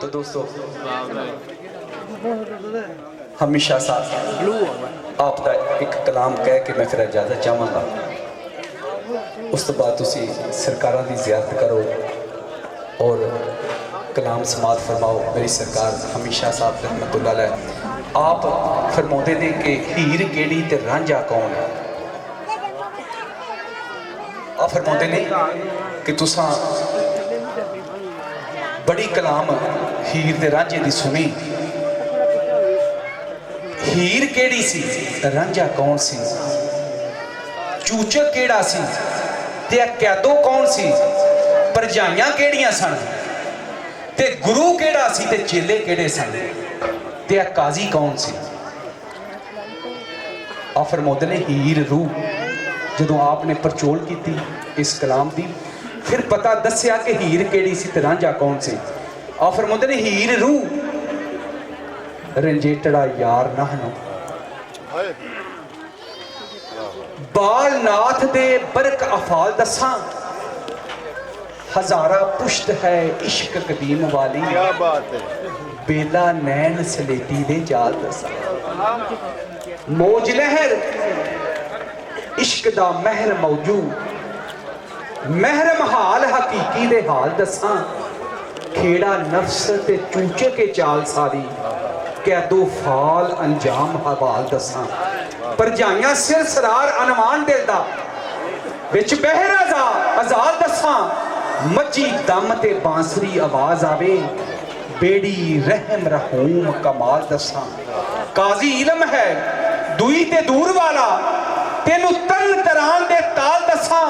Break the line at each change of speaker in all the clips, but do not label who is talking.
तो दोस्तों हमेशा साथ आपका एक कलाम कह के मैं फिर इजाजत चाहवागा। उस तो बाद तुसी सरकारां दी ज़ियारत करो और कलाम समात फरमाओ। मेरी सरकार हमेशा साहब रहमतुल्लाह अलैह आप फरमाते ने कि हीर केड़ी ते रांझा कौन है। आप फरमाते ने कि तुसां बड़ी कलाम हीर ते रांझे दी सुनी। हीर केड़ी सी रांझा कौन सी, चूचक केड़ा सी ते कैदो कौन सी, भरजाइयां केड़ियां सन ते गुरु केड़ा सी ते चेले केड़े सन ते काजी कौन सी। आप फरमाते ने हीर रूह जदों आपने परचोल की इस कलाम की फिर पता दसिया कि हीर केड़ी सी ते रांझा कौन सी। आप फरमाते ने हीर रूह रंजेटड़ा यार नाहनो बाल नाथ दे बरक अफाल दसा हजारा पुश्त है इश्क कदीम वाली। क्या बात है। बेला नैन सलेटी दे जाल दसा मौज लहर इश्क दा महर मौजू महरम हाल हकीकी दे हाल दसा। खेड़ा नफ्स ते चूचे के चाल सारी कैदो फाल अंजाम हवाल दसा। भरजाइयां सिर सरार अनमान दिल दा विच बहराजा अजाल दसा। मची दम ते बांसुरी आवाज आवे बेड़ी रहम रहूम कमाल दसा। काजी इलम है दुई ते दूर वाला तेनू तन तरान दे ताल दसा।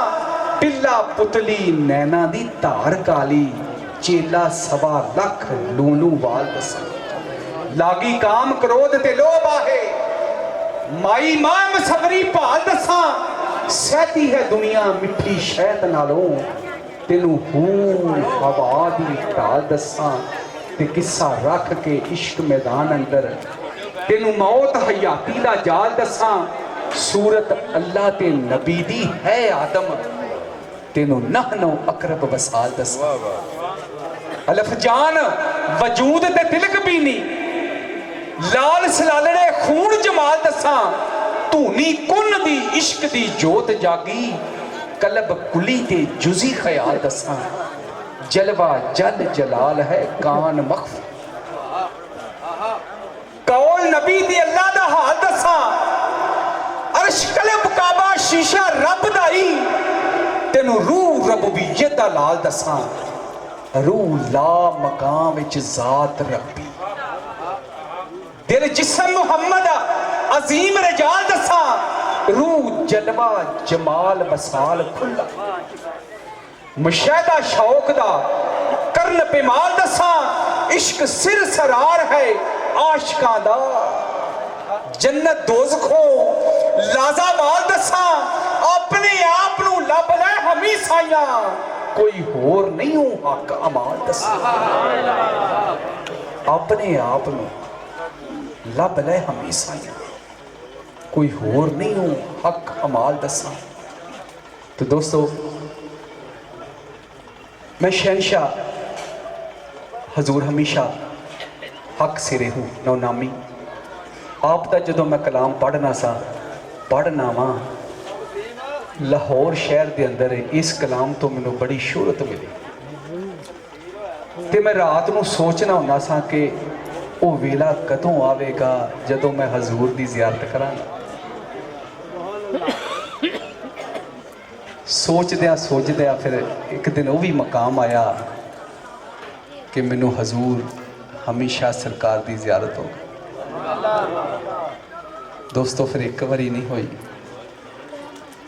टिल्ला पुतली नैना दी धार काली चेला सवा लख लूलू वाल दसा। लागी काम क्रोध ते लोभ आहे माई मां मसवरी भाल दसा। सहती है दुनिया मिठी शहद नालों तेनू हूर हवा दी ढाल दसा। ते किस्सा रख के इश्क मैदान अंदर तेनू मौत हयाती दा जाल दसा। सूरत अल्लाह ते नबी दी है आदम तेनू नहनो अकरब वसाल दसा। अलफ जान वजूद ते तिलक बीनी लाल सलालड़े खून जमाल दसा। धूनी कुन दी इश्क दी जोत जागी कलब कुली ते जुजी ख्याल दसा। जलवा जल जलाल है कान मख्फ कौल नबी दी अल्लाह दा हाल दसा। अर्श कलब काबा शीशा रब दाई तेनू रूह रबूबियत दा लाल दसा। रूह ला मकाम विच जात रब्बी दिल जिस्म मुहम्मद अजीम रजाल दसा। रूह जलवा जमाल बसाल खुला मुशाहदा शौक दा करन पेमाल दसा। इश्क सिर सरार है आशिकां दा जन्नत दोज़खों लाजा वाल दसा। अपने आप नू लब लै हमेशा कोई होर नहीं हो हक अमाल दसा। अपने आप नू लब लै हमेशा कोई होर नहीं हो हक अमाल दसा। तो दोस्तों मैं शहनशाह हजूर हमेशा हक सिरे हूँ नौ नामी। आप दा जदों मैं कलाम पढ़ना सा पढ़ना वा लाहौर शहर के अंदर इस कलाम तो मैनू बड़ी शोहरत मिली ते मैं रात को सोचना होंदा सा कि वो वेला कदों आवेगा जदों मैं हजूर की जियारत करांगा। सोचद्या फिर एक दिन वो भी मकाम आया कि मैनू हजूर हमेशा सरकार की जियारत हो। दोस्तों फिर एक बारी नहीं हुई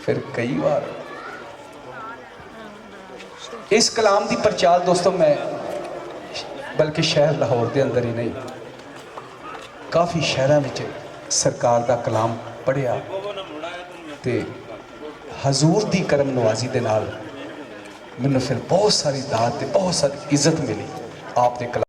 फिर कई बार। इस कलाम की प्रचार दोस्तों मैं बल्कि शहर लाहौर के अंदर ही नहीं काफ़ी शहरों में सरकार का कलाम पढ़िया ते हजूर की करम नवाजी के नाल मैनू फिर बहुत सारी दात बहुत सारी इज्जत मिली आपके कलाम।